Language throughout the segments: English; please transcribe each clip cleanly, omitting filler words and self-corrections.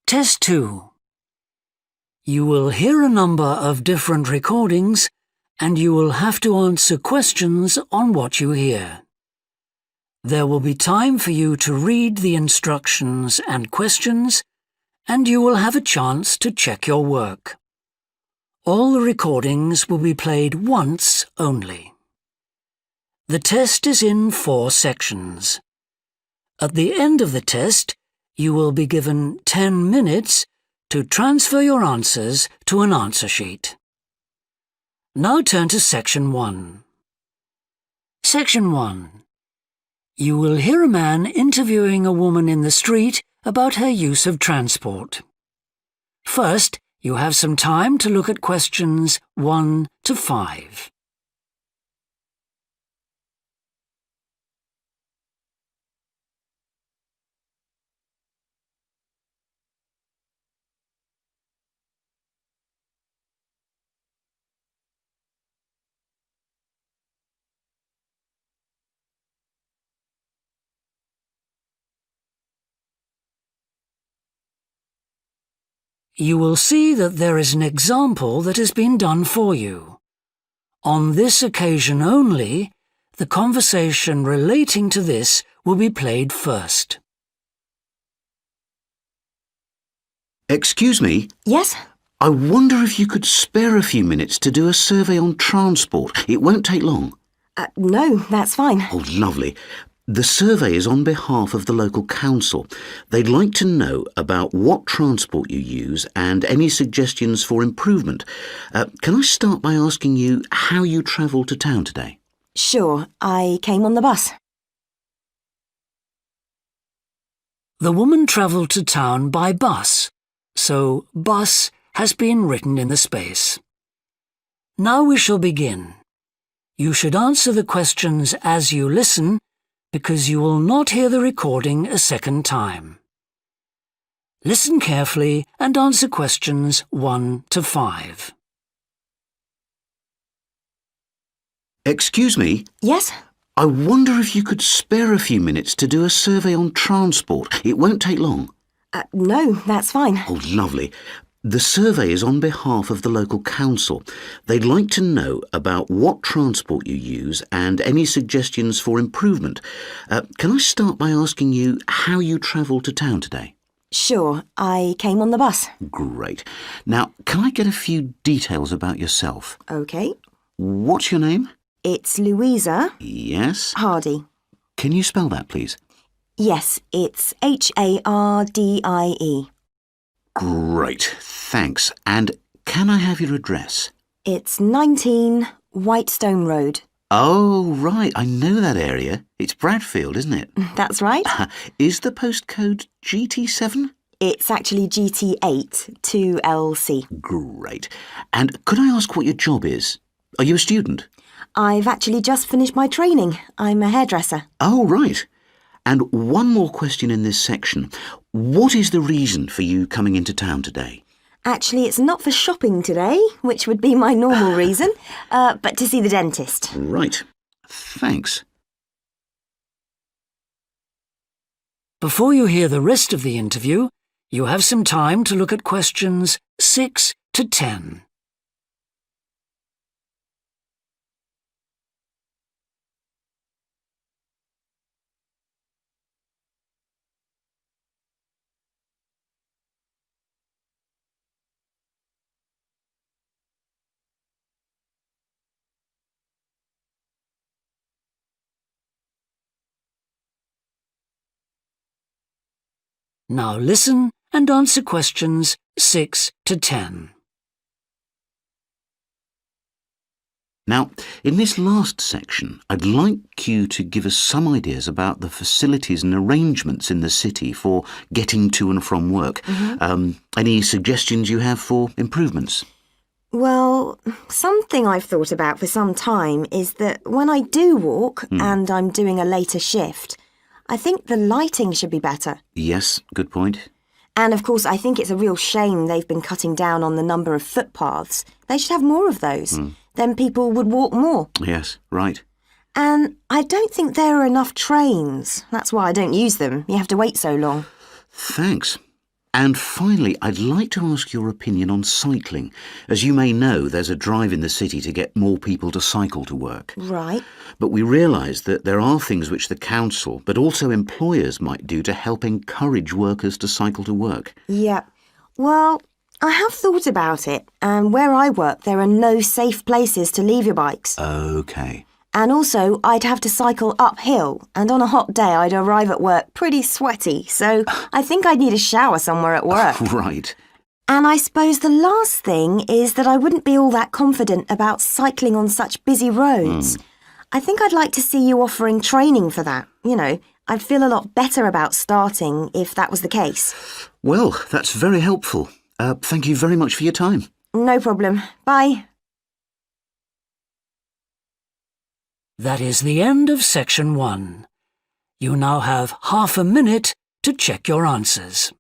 Test-2. You will hear a number of different recordings and you will have to answer questions on what you hear. There will be time for you to read the instructions and questions, and you will have a chance to check your work. All the recordings will be played once only. The test is in 4 sections. At the end of the test, you will be given 10 minutes to transfer your answers to an answer sheet. Now turn to Section 1. Section 1. You will hear a man interviewing a woman in the street about her use of transport. First, you have some time to look at questions 1 to 5. You will see that there is an example that has been done for you. On this occasion only, the conversation relating to this will be played first. Excuse me? Yes? I wonder if you could spare a few minutes to do a survey on transport. It won't take long. No, that's fine. Oh, lovely. The survey is on behalf of the local council. They'd like to know about what transport you use and any suggestions for improvement. Can I start by asking you how you travelled to town today? Sure, I came on the bus. The woman travelled to town by bus, so bus has been written in the space. Now we shall begin. You should answer the questions as you listen, because you will not hear the recording a second time. Listen carefully and answer questions 1 to 5. Excuse me? Yes? I wonder if you could spare a few minutes to do a survey on transport. It won't take long. No, that's fine. Oh, lovely. The survey is on behalf of the local council. They'd like to know about what transport you use and any suggestions for improvement. Can I start by asking you how you travelled to town today? Sure, I came on the bus. Great. Now, can I get a few details about yourself? OK. What's your name? It's Louisa. Yes. Hardy. Can you spell that, please? Yes, it's Hardie. Great, thanks. And can I have your address? It's 19 Whitestone Road. Oh, right, I know that area. It's Bradfield, isn't it? That's right. Is the postcode GT7? It's actually GT8 2LC. Great. And could I ask what your job is? Are you a student? I've actually just finished my training. I'm a hairdresser. Oh, right. And one more question in this section. What is the reason for you coming into town today? Actually, it's not for shopping today, which would be my normal reason, but to see the dentist. Right. Thanks. Before you hear the rest of the interview, you have some time to look at questions 6 to 10. Now listen and answer questions 6 to 10. Now, in this last section, I'd like you to give us some ideas about the facilities and arrangements in the city for getting to and from work. Any suggestions you have for improvements? Well, something I've thought about for some time is that when I do walk and I'm doing a later shift, I think the lighting should be better. Yes, good point. And of course, I think it's a real shame they've been cutting down on the number of footpaths. They should have more of those. Then people would walk more. Yes, right. And I don't think there are enough trains. That's why I don't use them. You have to wait so long. Thanks. And finally, I'd like to ask your opinion on cycling. As you may know, there's a drive in the city to get more people to cycle to work. Right. But we realise that there are things which the council, but also employers, might do to help encourage workers to cycle to work. Yeah. Well, I have thought about it, and where I work, there are no safe places to leave your bikes. OK. And also, I'd have to cycle uphill, and on a hot day, I'd arrive at work pretty sweaty, so I think I'd need a shower somewhere at work. Right. And I suppose the last thing is that I wouldn't be all that confident about cycling on such busy roads. I think I'd like to see you offering training for that. You know, I'd feel a lot better about starting if that was the case. Well, that's very helpful. Thank you very much for your time. No problem. Bye. That is the end of section 1. You now have half a minute to check your answers.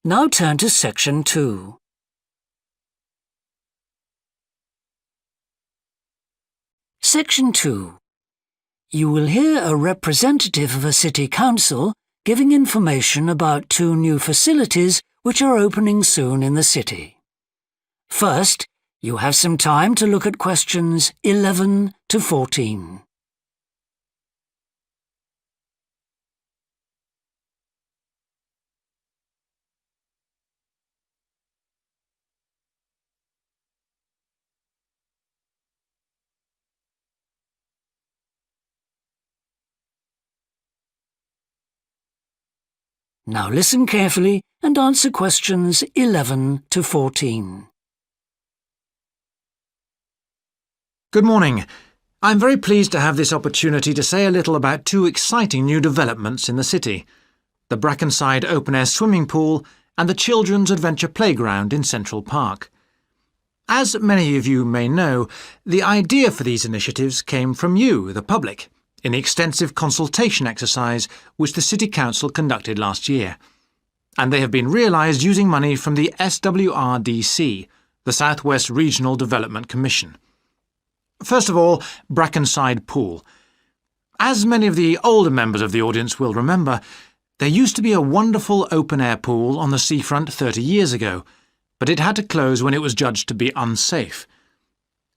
Now turn to section 2. Section 2. You will hear a representative of a city council giving information about 2 new facilities which are opening soon in the city. First, you have some time to look at questions 11 to 14. Now listen carefully and answer questions 11 to 14. Good morning. I'm very pleased to have this opportunity to say a little about 2 exciting new developments in the city: the Brackenside open-air swimming pool and the Children's Adventure Playground in Central Park. As many of you may know, the idea for these initiatives came from you, the public, in the extensive consultation exercise which the City Council conducted last year. And they have been realised using money from the SWRDC, the South West Regional Development Commission. First of all, Brackenside Pool. As many of the older members of the audience will remember, there used to be a wonderful open-air pool on the seafront 30 years ago, but it had to close when it was judged to be unsafe.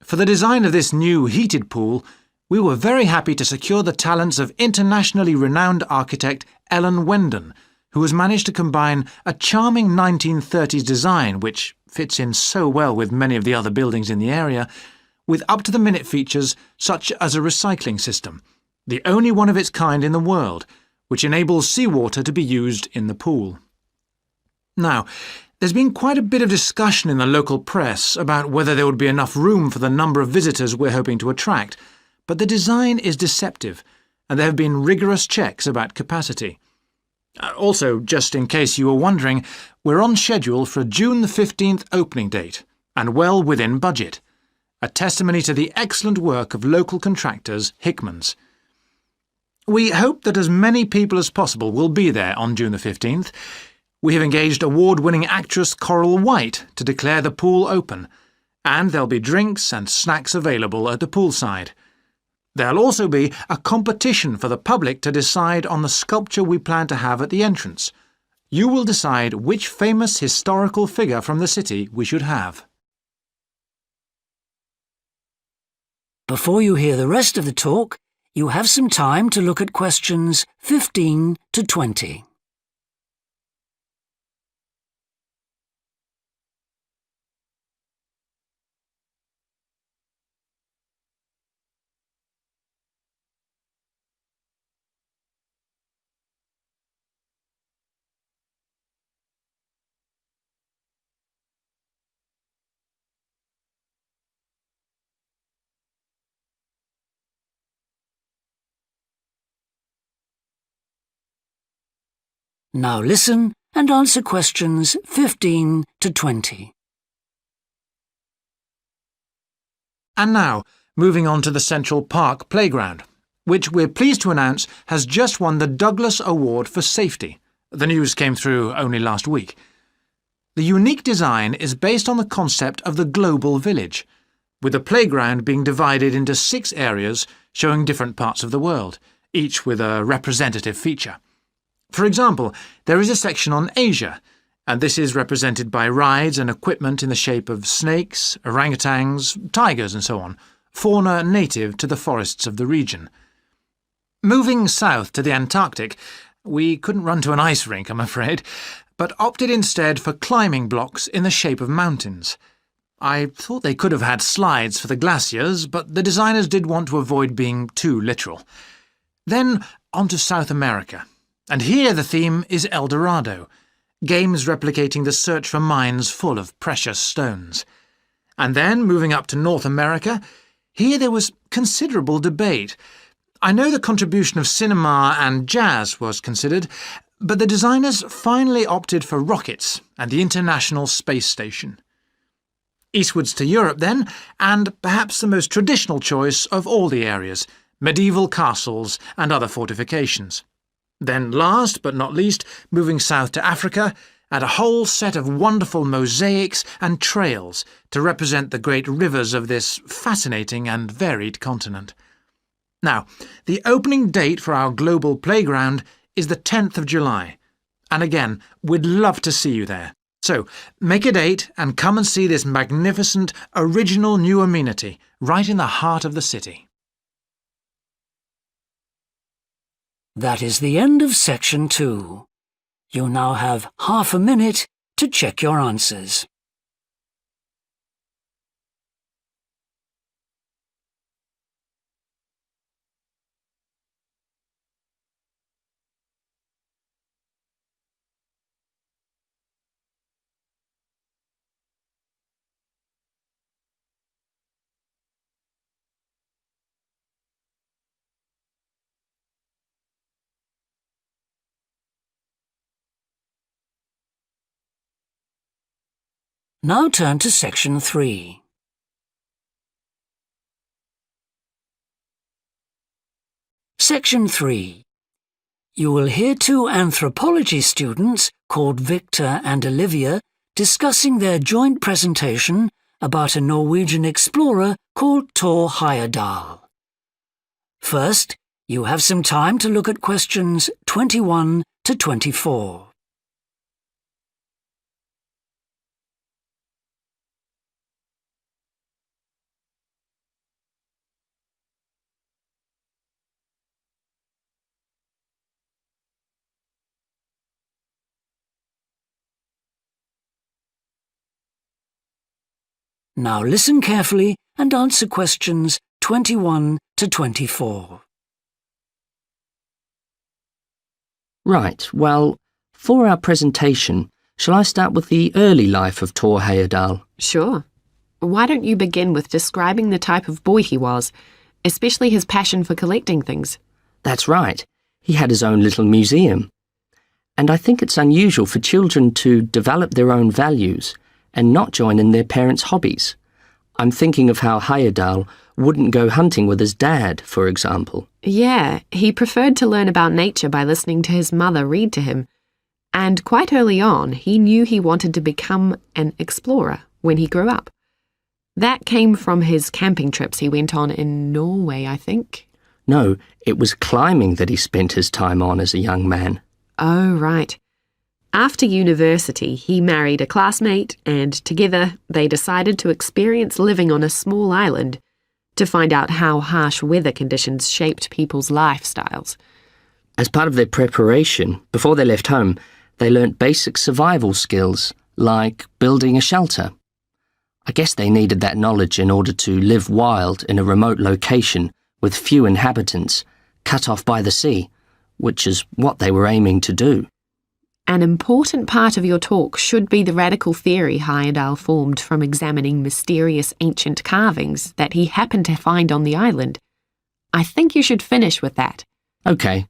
For the design of this new heated pool, we were very happy to secure the talents of internationally renowned architect Ellen Wendon, who has managed to combine a charming 1930s design, which fits in so well with many of the other buildings in the area, with up-to-the-minute features such as a recycling system, the only one of its kind in the world, which enables seawater to be used in the pool. Now, there's been quite a bit of discussion in the local press about whether there would be enough room for the number of visitors we're hoping to attract, but the design is deceptive, and there have been rigorous checks about capacity. Also, just in case you were wondering, we're on schedule for a June the 15th opening date, and well within budget, a testimony to the excellent work of local contractors Hickman's. We hope that as many people as possible will be there on June the 15th. We have engaged award-winning actress Coral White to declare the pool open, and there'll be drinks and snacks available at the poolside. There'll also be a competition for the public to decide on the sculpture we plan to have at the entrance. You will decide which famous historical figure from the city we should have. Before you hear the rest of the talk, you have some time to look at questions 15 to 20. Now listen and answer questions 15 to 20. And now, moving on to the Central Park Playground, which we're pleased to announce has just won the Douglas Award for Safety. The news came through only last week. The unique design is based on the concept of the global village, with the playground being divided into 6 areas showing different parts of the world, each with a representative feature. For example, there is a section on Asia, and this is represented by rides and equipment in the shape of snakes, orangutans, tigers and so on, fauna native to the forests of the region. Moving south to the Antarctic, we couldn't run to an ice rink, I'm afraid, but opted instead for climbing blocks in the shape of mountains. I thought they could have had slides for the glaciers, but the designers did want to avoid being too literal. Then on to South America, and here the theme is El Dorado, games replicating the search for mines full of precious stones. And then, moving up to North America, here there was considerable debate. I know the contribution of cinema and jazz was considered, but the designers finally opted for rockets and the International Space Station. Eastwards to Europe then, and perhaps the most traditional choice of all the areas, medieval castles and other fortifications. Then last but not least, moving south to Africa, and a whole set of wonderful mosaics and trails to represent the great rivers of this fascinating and varied continent. Now, the opening date for our global playground is the 10th of July, and again, we'd love to see you there. So, make a date and come and see this magnificent, original new amenity right in the heart of the city. That is the end of Section 2. You now have half a minute to check your answers. Now turn to Section 3. Section 3. You will hear 2 anthropology students called Victor and Olivia discussing their joint presentation about a Norwegian explorer called Thor Heyerdahl. First, you have some time to look at questions 21 to 24. Now listen carefully and answer questions 21 to 24. Right, well, for our presentation, shall I start with the early life of Thor Heyerdahl? Sure. Why don't you begin with describing the type of boy he was, especially his passion for collecting things? That's right. He had his own little museum. And I think it's unusual for children to develop their own values and not join in their parents' hobbies. I'm thinking of how Heyerdahl wouldn't go hunting with his dad, for example. Yeah, he preferred to learn about nature by listening to his mother read to him. And quite early on, he knew he wanted to become an explorer when he grew up. That came from his camping trips he went on in Norway, I think. No, it was climbing that he spent his time on as a young man. Oh, right. After university, he married a classmate, and together they decided to experience living on a small island to find out how harsh weather conditions shaped people's lifestyles. As part of their preparation, before they left home, they learnt basic survival skills, like building a shelter. I guess they needed that knowledge in order to live wild in a remote location with few inhabitants, cut off by the sea, which is what they were aiming to do. An important part of your talk should be the radical theory Heyerdahl formed from examining mysterious ancient carvings that he happened to find on the island. I think you should finish with that. Okay.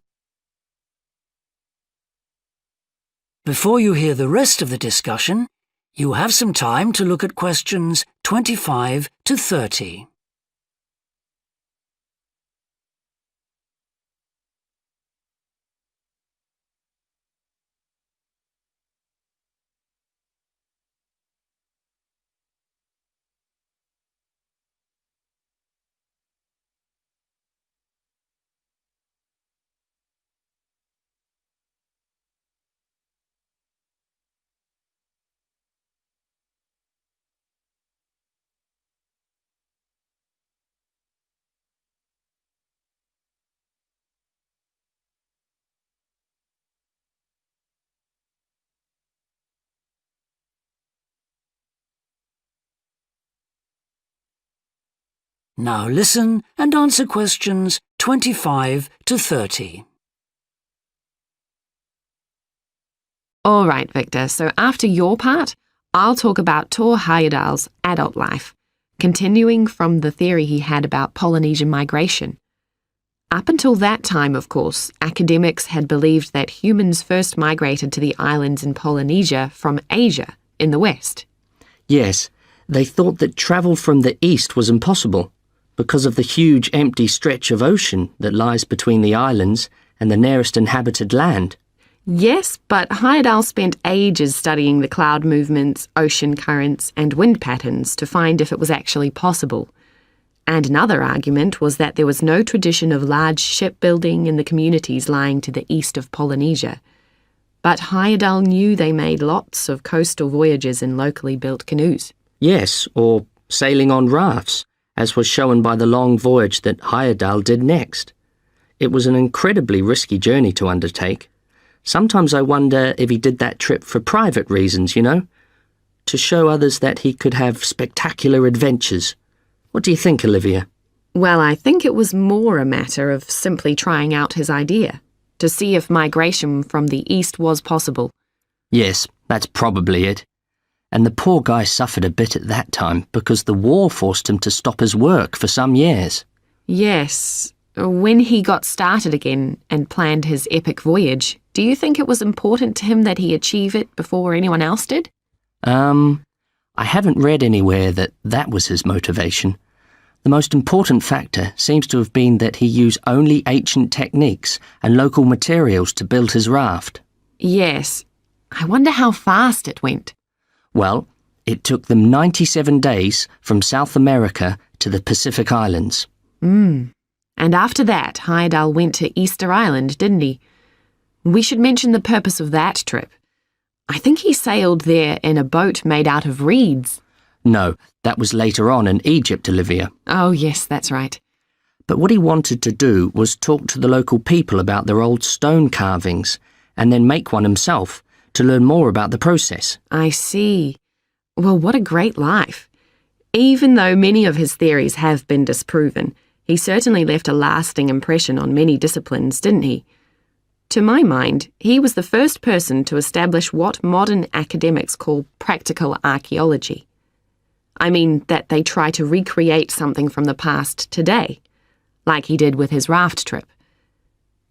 Before you hear the rest of the discussion, you have some time to look at questions 25 to 30. Now listen and answer questions 25 to 30. All right, Victor, so after your part, I'll talk about Thor Heyerdahl's adult life, continuing from the theory he had about Polynesian migration. Up until that time, of course, academics had believed that humans first migrated to the islands in Polynesia from Asia in the west. Yes, they thought that travel from the east was impossible because of the huge empty stretch of ocean that lies between the islands and the nearest inhabited land. Yes, but Heyerdahl spent ages studying the cloud movements, ocean currents, and wind patterns to find if it was actually possible. And another argument was that there was no tradition of large shipbuilding in the communities lying to the east of Polynesia. But Heyerdahl knew they made lots of coastal voyages in locally built canoes. Yes, or sailing on rafts, as was shown by the long voyage that Heyerdahl did next. It was an incredibly risky journey to undertake. Sometimes I wonder if he did that trip for private reasons, you know, to show others that he could have spectacular adventures. What do you think, Olivia? Well, I think it was more a matter of simply trying out his idea, to see if migration from the east was possible. Yes, that's probably it. And the poor guy suffered a bit at that time because the war forced him to stop his work for some years. Yes. When he got started again and planned his epic voyage, do you think it was important to him that he achieve it before anyone else did? I haven't read anywhere that that was his motivation. The most important factor seems to have been that he used only ancient techniques and local materials to build his raft. Yes. I wonder how fast it went. Well, it took them 97 days from South America to the Pacific Islands. And after that, Heyerdahl went to Easter Island, didn't he? We should mention the purpose of that trip. I think he sailed there in a boat made out of reeds. No, that was later on in Egypt, Olivia. Oh, yes, that's right. But what he wanted to do was talk to the local people about their old stone carvings and then make one himself to learn more about the process. I see. Well, what a great life. Even though many of his theories have been disproven, he certainly left a lasting impression on many disciplines, didn't he? To my mind, he was the first person to establish what modern academics call practical archaeology. I mean that they try to recreate something from the past today, like he did with his raft trip.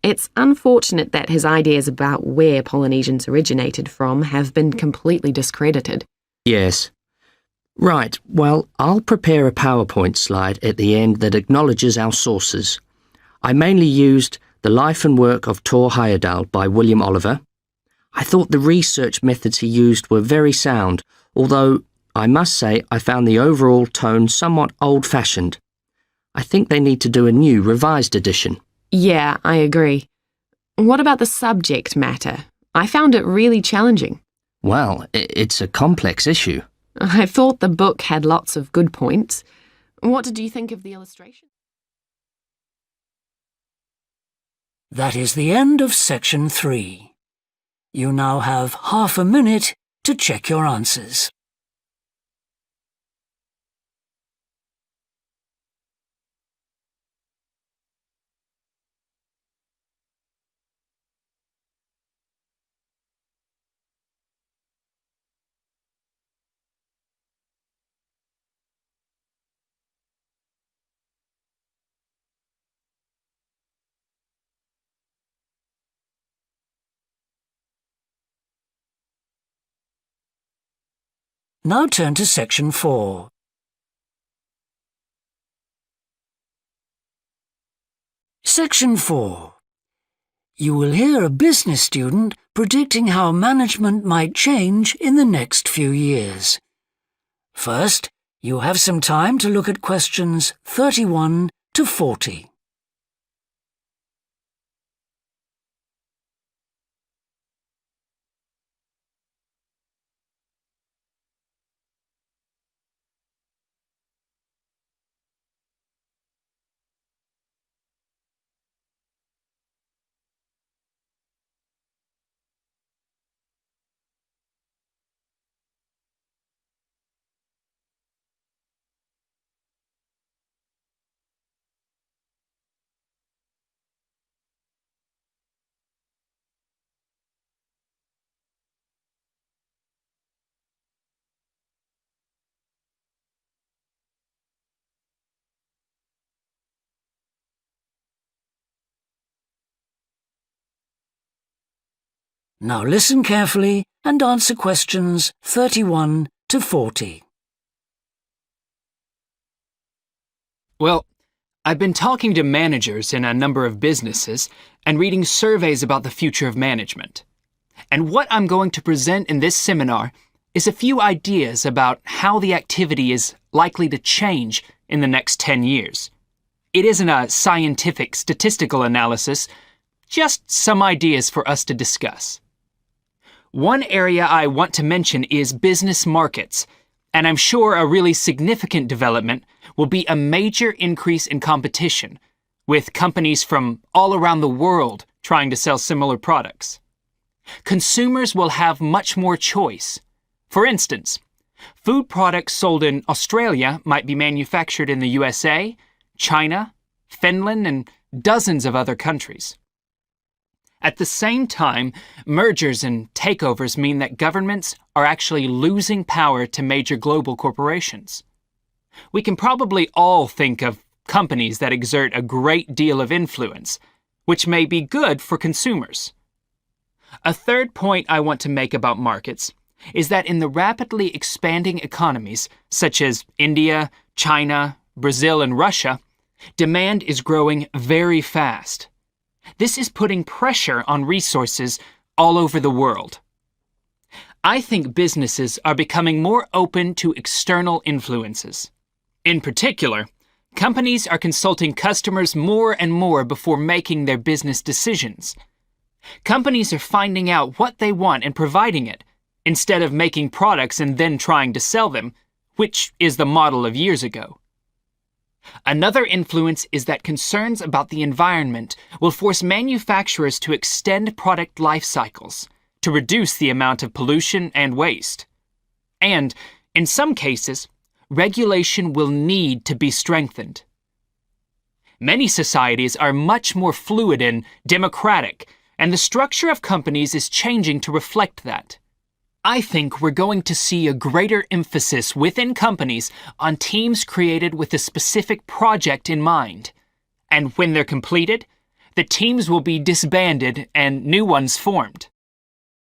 It's unfortunate that his ideas about where Polynesians originated from have been completely discredited. Yes. Right, well, I'll prepare a PowerPoint slide at the end that acknowledges our sources. I mainly used The Life and Work of Thor Heyerdahl by William Oliver. I thought the research methods he used were very sound, although I must say I found the overall tone somewhat old-fashioned. I think they need to do a new, revised edition. Yeah, I agree. What about the subject matter? I found it really challenging. Well, it's a complex issue. I thought the book had lots of good points. What did you think of the illustration? That is the end of section 3. You now have half a minute to check your answers. Now turn to Section 4. Section 4. You will hear a business student predicting how management might change in the next few years. First, you have some time to look at questions 31 to 40. Now listen carefully and answer questions 31 to 40. Well, I've been talking to managers in a number of businesses and reading surveys about the future of management. And what I'm going to present in this seminar is a few ideas about how the activity is likely to change in the next 10 years. It isn't a scientific statistical analysis, just some ideas for us to discuss. One area I want to mention is business markets, and I'm sure a really significant development will be a major increase in competition, with companies from all around the world trying to sell similar products. Consumers will have much more choice. For instance, food products sold in Australia might be manufactured in the USA, China, Finland, and dozens of other countries. At the same time, mergers and takeovers mean that governments are actually losing power to major global corporations. We can probably all think of companies that exert a great deal of influence, which may be good for consumers. A third point I want to make about markets is that in the rapidly expanding economies, such as India, China, Brazil, and Russia, demand is growing very fast. This is putting pressure on resources all over the world. I think businesses are becoming more open to external influences. In particular, companies are consulting customers more and more before making their business decisions. Companies are finding out what they want and providing it, instead of making products and then trying to sell them, which is the model of years ago. Another influence is that concerns about the environment will force manufacturers to extend product life cycles to reduce the amount of pollution and waste. And, in some cases, regulation will need to be strengthened. Many societies are much more fluid and democratic, and the structure of companies is changing to reflect that. I think we're going to see a greater emphasis within companies on teams created with a specific project in mind. And when they're completed, the teams will be disbanded and new ones formed.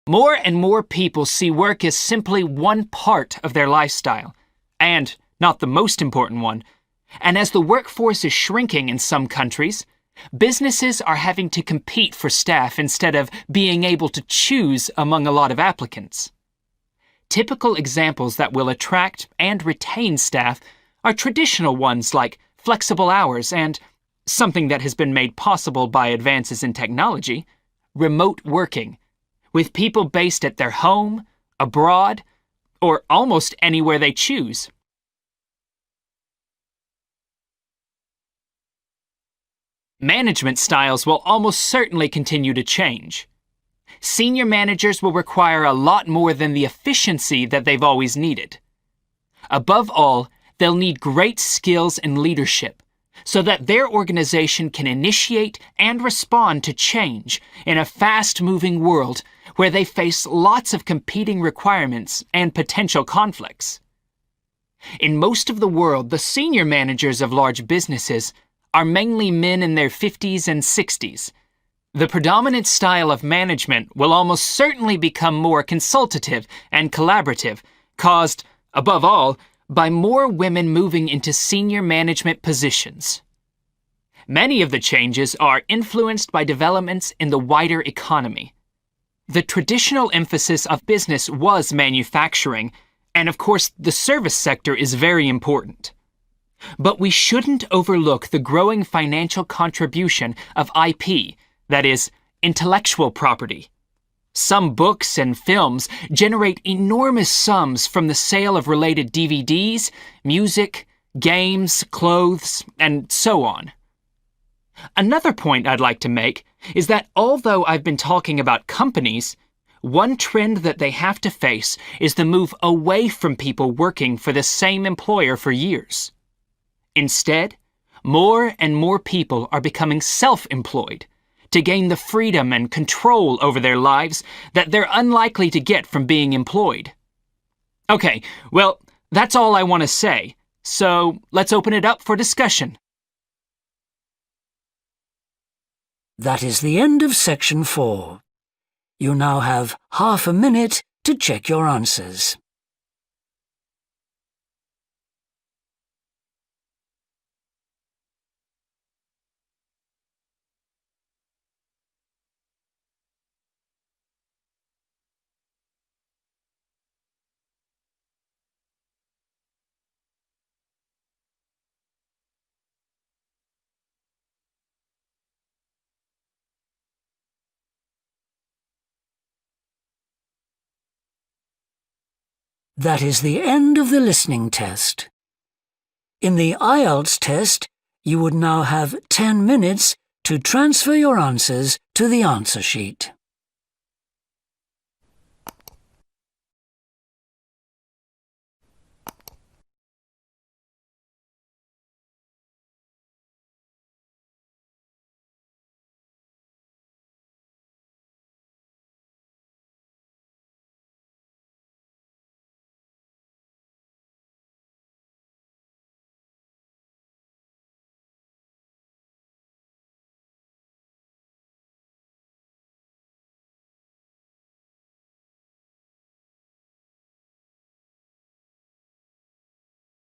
More and more people see work as simply one part of their lifestyle, and not the most important one. And as the workforce is shrinking in some countries, businesses are having to compete for staff instead of being able to choose among a lot of applicants. Typical examples that will attract and retain staff are traditional ones like flexible hours and, something that has been made possible by advances in technology, remote working, with people based at their home, abroad, or almost anywhere they choose. Management styles will almost certainly continue to change. Senior managers will require a lot more than the efficiency that they've always needed. Above all, they'll need great skills in leadership so that their organization can initiate and respond to change in a fast-moving world where they face lots of competing requirements and potential conflicts. In most of the world, the senior managers of large businesses are mainly men in their 50s and 60s. The predominant style of management will almost certainly become more consultative and collaborative, caused, Above all, by more women moving into senior management positions. Many of the changes are influenced by developments in the wider economy. The traditional emphasis of business was manufacturing, and of course the service sector is very important. But we shouldn't overlook the growing financial contribution of IP, that is, intellectual property. Some books and films generate enormous sums from the sale of related DVDs, music, games, clothes, and so on. Another point I'd like to make is that although I've been talking about companies, one trend that they have to face is the move away from people working for the same employer for years. Instead, more and more people are becoming self-employed to gain the freedom and control over their lives that they're unlikely to get from being employed. Okay, well, that's all I want to say, so let's open it up for discussion. That is the end of section 4. You now have half a minute to check your answers. That is the end of the listening test. In the IELTS test, you would now have 10 minutes to transfer your answers to the answer sheet.